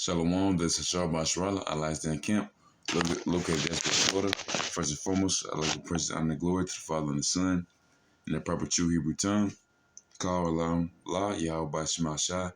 Shalom, this is Shah Bashrala. I lie in camp, located Desperate, Florida. First and foremost, I'd like to praise and honor and glory to the Father and the Son in the proper true Hebrew tongue. Call Alam La Yahawah Bashma Shah,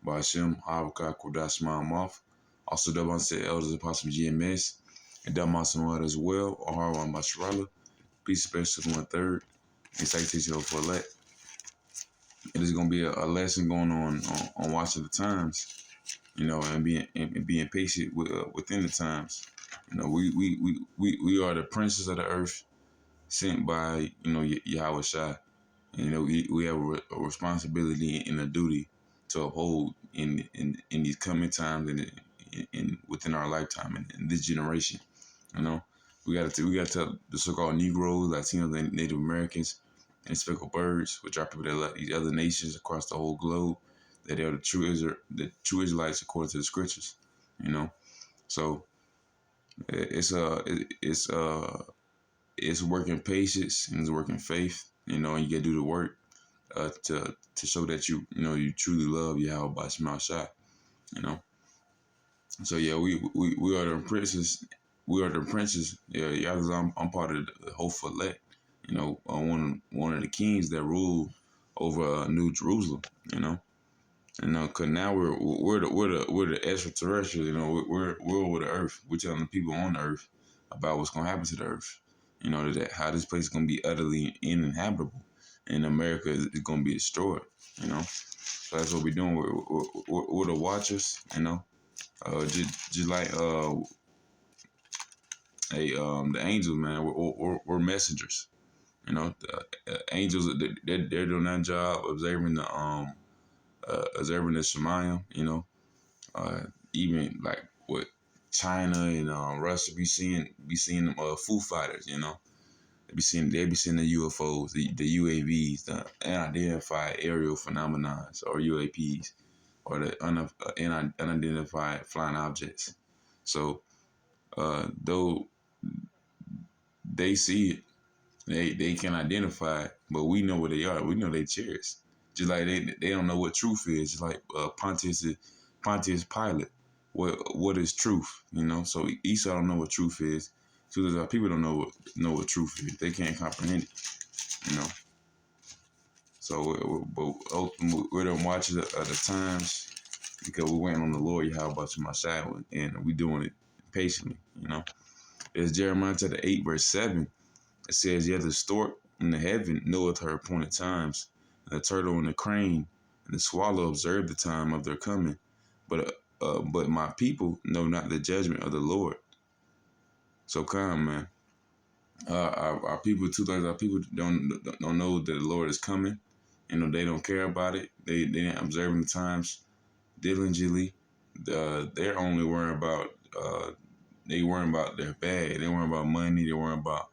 Bashem, Havaka, Kodash Ma'amoth. Also, double said elders, Apostle GMS, and Damas as well, or Harwan Bashrala. Peace special to 1/3, and citation for elect. It is going to be a lesson going on watching the times. And being patient within the times. We are the princes of the earth, sent by Yahweh Shai. And we have a responsibility and a duty to uphold in these coming times and in within our lifetime and in this generation. We got to tell the so-called Negroes, Latinos, and Native Americans, and speckled birds, which are people that love these other nations across the whole globe, that they are the true Israelites according to the scriptures. So it's working patience and it's working faith. And you gotta do the work to show that you truly love Yahweh by Shema Shai. So yeah, we are the princes. We are the princes. Yeah, I'm part of the hopeful elect. One of the kings that rule over New Jerusalem. Cause now we're the extraterrestrials. We're over the earth. We're telling the people on the earth about what's gonna happen to the earth. That how this place is gonna be utterly uninhabitable, and America is gonna be destroyed. So that's what we're doing. We're the watchers. Just like the angels, man. We're messengers. The angels, they're doing that job observing the Shemayim. Even like what China and Russia be seeing them Foo Fighters. They be seeing the UFOs, the UAVs, the unidentified aerial phenomena, or UAPs, or the unidentified flying objects. So though they see it, they can identify it, but we know what they are. We know they chariots. Just like they don't know what truth is. Just like Pontius Pilate. What is truth? So Esau don't know what truth is. So there's people don't know what truth is. They can't comprehend it. So we're the watchers of the times because we're waiting on the Lord Yahweh Shema Shai, and we doing it patiently. There's Jeremiah chapter 8 verse 7. It says, "Yet the stork in the heaven knoweth her appointed times, and the turtle and the crane and the swallow observe the time of their coming, but my people know not the judgment of the Lord." So come, man. Our people, 2/3 of our people don't know that the Lord is coming. They don't care about it. They didn't observe the times diligently. They're only worrying about their bag. They worrying about money. They worrying about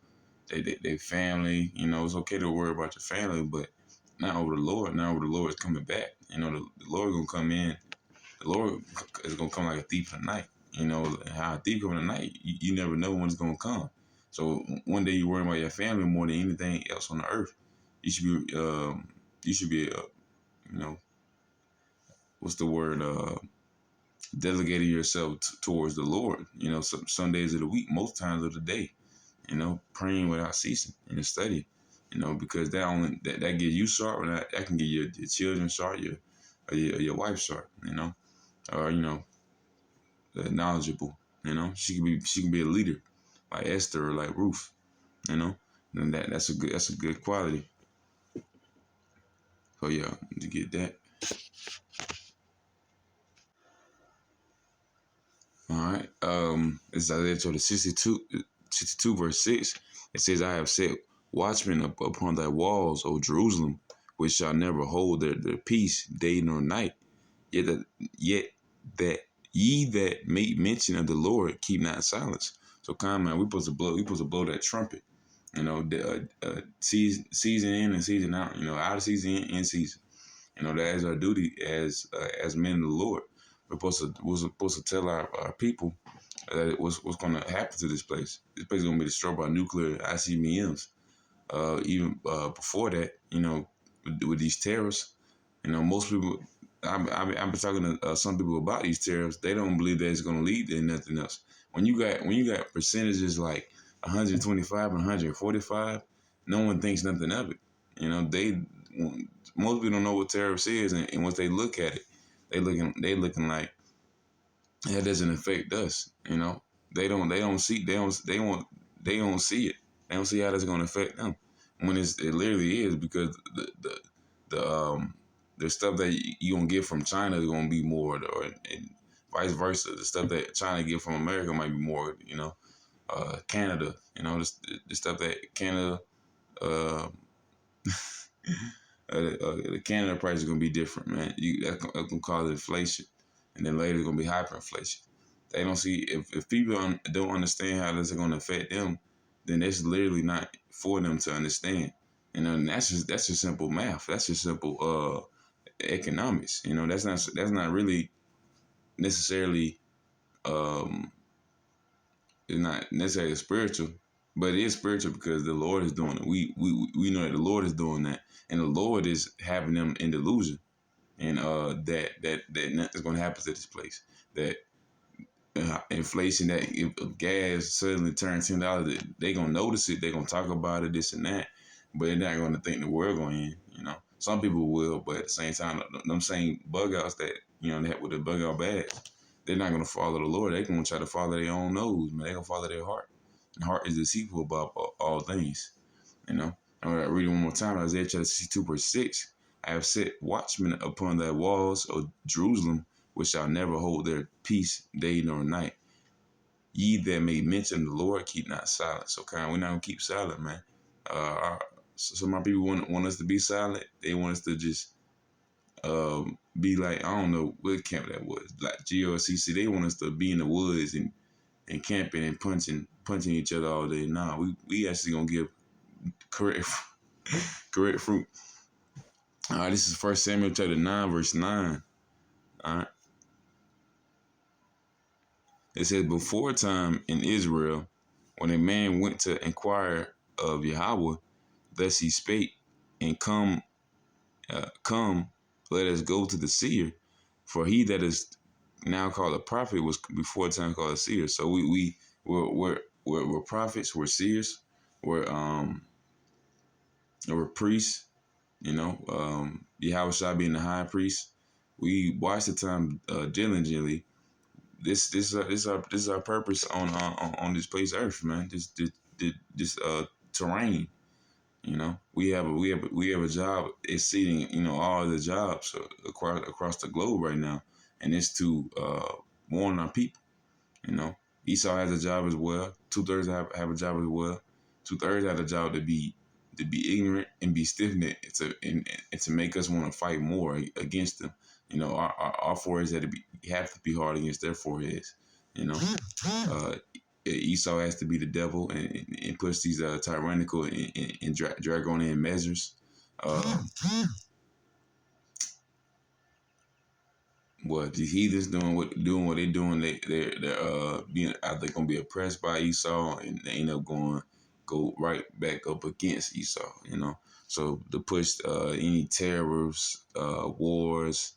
their family. It's okay to worry about your family, but not over the Lord. Not over the Lord is coming back. The Lord gonna come in. The Lord is gonna come like a thief in the night. How a thief come in the night, you never know when it's gonna come. So one day you're worrying about your family more than anything else on the earth. You should be what's the word? Delegating yourself towards the Lord. Some days of the week, most times of the day. Praying without ceasing in the study. Because that gives you sharp, and that can get your children sharp, your wife sharp. Or knowledgeable. She can be a leader, like Esther or like Ruth. And that's a good quality. So yeah, to get that. All right. It's Isaiah chapter 62 verse 6. It says, "I have set watchmen upon thy walls, O Jerusalem, which shall never hold their peace day nor night. Yet that ye that make mention of the Lord keep not silence." So come, man, we supposed to blow that trumpet. Season in and season out. Out of season in season. That is our duty as men of the Lord. We're supposed to tell our people that what's going to happen to this place. This place is going to be destroyed by nuclear ICBMs. Even before that, with these terrorists, most people I've been talking to some people about these tariffs. They don't believe that it's going to lead to nothing else. When you got percentages like 125 and 145, no one thinks nothing of it. You know, most people don't know what tariffs is, and once they look at it, they looking like that doesn't affect us. You know, they don't see it. They don't see how that's going to affect them when it literally is, because the the stuff that you gonna get from China is gonna be more, or and vice versa. The stuff that China get from America might be more. You know, Canada. You know, the stuff that Canada. Uh, the Canada price is gonna be different, man. That can cause inflation, and then later it's gonna be hyperinflation. They don't see, if people don't understand how this is gonna affect them, then it's literally not for them to understand. You know, and that's just simple math. That's just simple economics. You know, that's not really necessarily um it's not necessarily spiritual, but it is spiritual because the Lord is doing it. We know that the Lord is doing that, and the Lord is having them in delusion, and that nothing's going to happen to this place. That inflation, that if gas suddenly turns $10, they gonna notice it. They gonna talk about it, this and that, but they're not gonna think the world going in. You know, some people will, but at the same time, them same bug outs that that with the bug out bags, they're not gonna follow the Lord. They gonna try to follow their own nose, man. They gonna follow their heart. And heart is deceitful about all things. You know. I'm gonna read it one more time. Isaiah chapter 62 verse 6. I have set watchmen upon the walls of Jerusalem, which shall never hold their peace day nor night. Ye that may mention the Lord, keep not silent. So kind, we're not gonna keep silent, man. Some of my people want us to be silent. They want us to just be like, I don't know what camp that was, like GOCC. They want us to be in the woods and camping and punching each other all day. Nah, we actually gonna give correct correct fruit. All right, this is 1 Samuel chapter 9 verse 9. All right. It says, before time in Israel, when a man went to inquire of Yahawah, thus he spake, and come, let us go to the seer. For he that is now called a prophet was before time called a seer. So we're prophets, we're seers, we're priests, Yahweh Shai being the high priest. We watch the time diligently. This is our purpose on this place earth, man. This terrain. We have a job exceeding all the jobs across the globe right now, and it's to warn our people. You know, Esau has a job as well. 2/3 have a job as well. 2/3 have a job to be ignorant and be stiff-necked and to make us want to fight more against them. Our foreheads have to be hard against their foreheads. You know, Esau has to be the devil and push these tyrannical and draconian measures. What the heathens doing what they doing, they're being out there gonna be oppressed by Esau, and they end up go right back up against Esau. So to push any terrors, wars,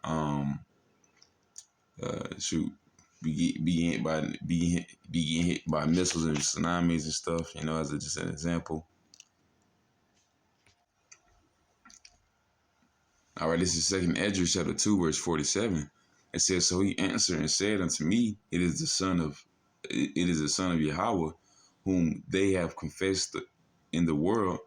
um, shoot, be getting hit by missiles and tsunamis and stuff. As just an example. All right, this is Second Ezra chapter 2 verse 47. It says, so he answered and said unto me, it is the son of Yahawah, whom they have confessed in the world.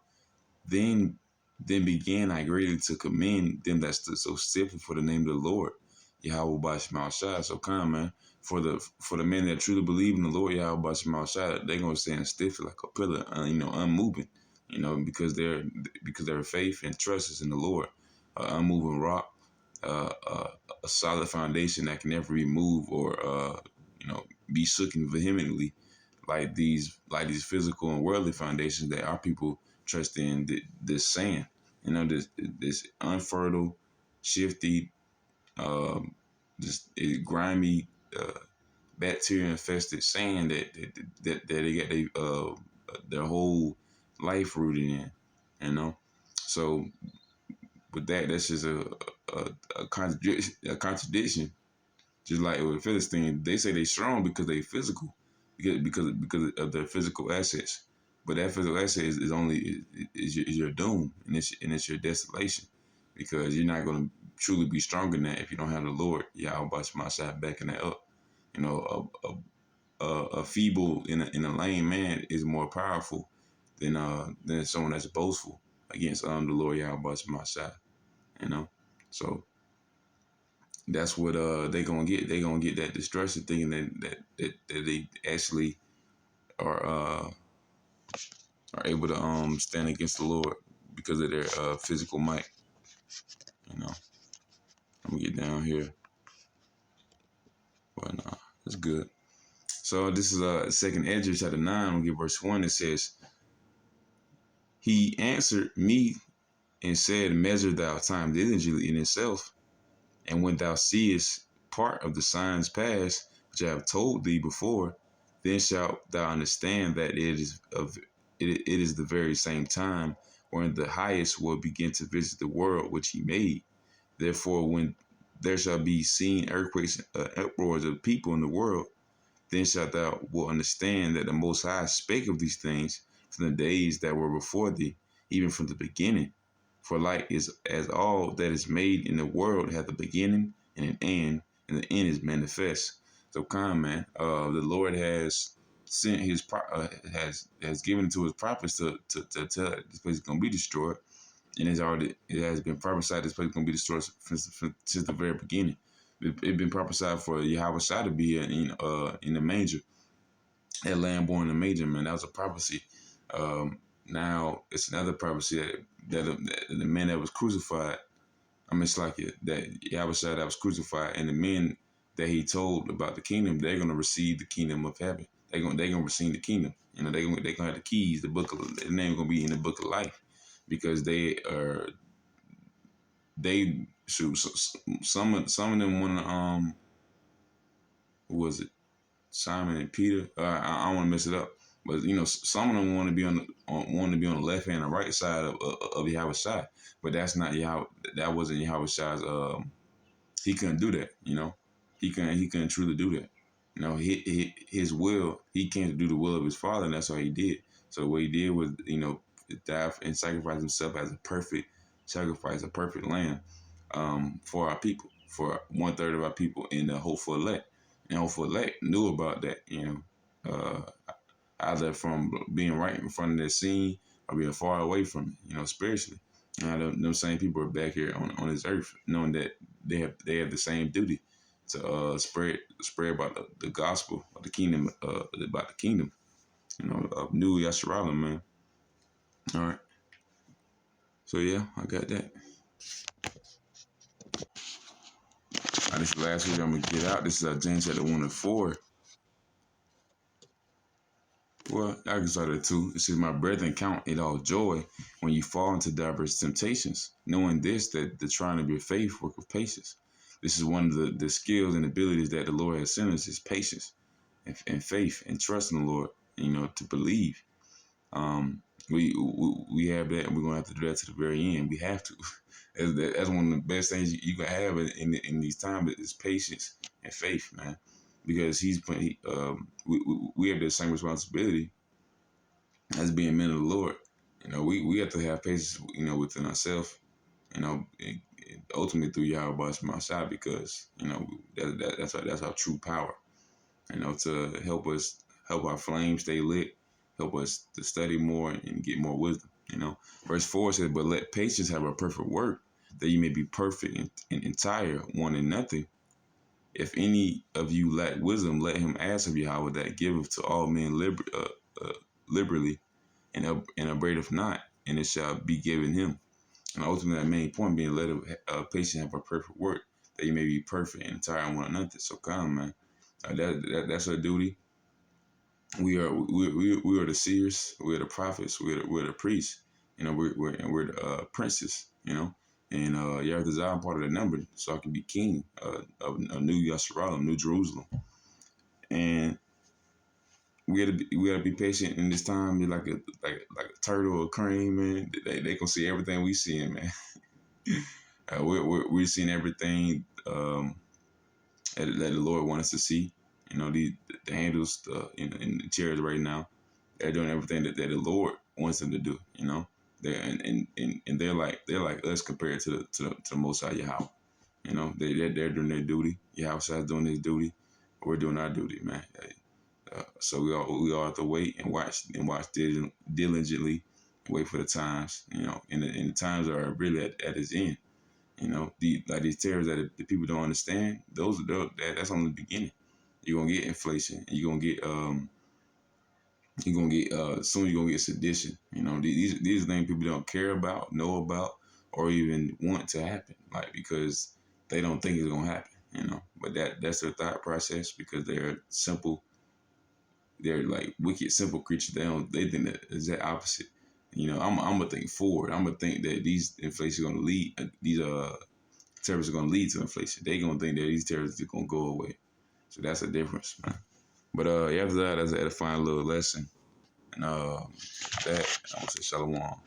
Then began I greatly to commend them that stood so stiffly for the name of the Lord, Yahweh by Shema Shai. So come, man, for the men that truly believe in the Lord Yahweh by Shema Shai, they're gonna stand stiffly like a pillar, unmoving, because their faith and trust is in the Lord, unmoving rock, a solid foundation that can never be moved or be shaken vehemently, like these physical and worldly foundations that our people trust in. This sand, this unfertile, shifty, grimy, bacteria infested sand that they get their whole life rooted in. So with that, that's just a contradiction. A contradiction. Just like with Philistines, they say they strong because they physical, because of their physical assets. But that physical asset is only is your doom, and it's your desolation, because you're not going to truly be strong in that if you don't have the Lord Yahweh Shemashah backing that up. You know, a feeble in a lame man is more powerful than someone that's boastful against the Lord Yahweh Shemashah. You know, so that's what they gonna get. They gonna get that destruction, thinking that they actually are are able to stand against the Lord because of their physical might. You know, let me get down here. But no, it's good. So this is second Ezra chapter 9. We'll get verse 1. It says, "He answered me and said, Measure thou time diligently in itself, and when thou seest part of the signs past, which I have told thee before, then shalt thou understand that it is the very same time when the highest will begin to visit the world which he made. Therefore, when there shall be seen earthquakes, uproars of people in the world, then shalt thou will understand that the Most High spake of these things from the days that were before thee, even from the beginning. For like is as all that is made in the world hath a beginning and an end, and the end is manifest." So, come, man. The Lord has sent has given to his prophets to tell that this place is gonna be destroyed, and it has been prophesied this place is gonna be destroyed since the very beginning. It's been prophesied for Yahweh Shai to be in the manger, that lamb born in the manger, man. That was a prophecy. Now it's another prophecy that the man that was crucified, I mean, it's like that Yahweh Shai that was crucified, and the men that he told about the kingdom, they're gonna receive the kingdom of heaven. They're gonna receive the kingdom. You know, they gonna have the keys. Their name gonna be in the book of life, because they shoot some of them want to who was it, Simon and Peter. I don't want to mess it up, but you know, some of them want to be on the left hand and right side of Yahweh Shai, but that's not Yahweh. That wasn't Yahweh Shai's. He couldn't do that. You know, he couldn't truly do that. You know, his will. He came to do the will of his Father, and that's all he did. So what he did was, you know, die and sacrifice himself as a perfect sacrifice, a perfect lamb, for our people, for 1/3 of our people in the hopeful elect. And hopeful elect knew about that, you know, either from being right in front of their scene or being far away from it, you know, spiritually. And those same people are back here on this earth, knowing that they have the same duty to spread about the gospel of the kingdom, about the kingdom, you know, of New Yasharala, man. All right. So yeah, I got that. This is the last week I'm gonna get out. This is James chapter 1 and 4. Well, I can start at 2. It says, "My brethren, count it all joy when you fall into diverse temptations, knowing this, that the trying of your faith work with patience." This is one of the skills and abilities that the Lord has sent us, is patience and faith and trust in the Lord, you know, to believe. Um, we have that, and we're gonna have to do that to the very end. We have to. That's one of the best things you can have in these times, is patience and faith, man. Because we have the same responsibility as being men of the Lord. You know, we have to have patience, you know, within ourselves. You know, ultimately through Yahweh Shai, because you know that's our true power. You know, to help our flame stay lit, help us to study more and get more wisdom. You know, verse 4 says, "But let patience have a perfect work, that you may be perfect and entire, wanting nothing. If any of you lack wisdom, let him ask of Yahweh, that giveth to all men liberally, and upbraideth not, and it shall be given him." And ultimately, that main point being, let a patient have a perfect work, that you may be perfect and entire and want nothing. So come, man. That's our duty. We are the seers, we're the prophets, we're the priests. You know, we're the princes. You know, and you're the Zion part of the number, so I can be king of a new Yasharal, New Jerusalem. And we gotta be patient in this time. Be like a turtle or crane, man. They gonna see everything we see, man. We're seeing everything that the Lord wants us to see. You know, the handles in the chairs right now. They're doing everything that the Lord wants them to do. You know, they and they're like us compared to the Most High Yahawah. You know, they're doing their duty. Yahweh is doing his duty. We're doing our duty, man. So we all have to wait and watch diligently, and wait for the times. You know, and the times are really at its end. You know, these tariffs that the people don't understand. That's only the beginning. You're gonna get inflation. Soon you're gonna get sedition. You know, these are things people don't care about, know about, or even want to happen. Like, because they don't think it's gonna happen. You know, but that's their thought process, because they're simple. They're like wicked, simple creatures. They think the exact opposite. You know, I'm gonna think forward. I'm gonna think that these inflation are gonna lead. These tariffs are gonna lead to inflation. They gonna think that these tariffs are gonna go away. So that's a difference, man. But after that, that's a fine little lesson. And that, I want to say shalom.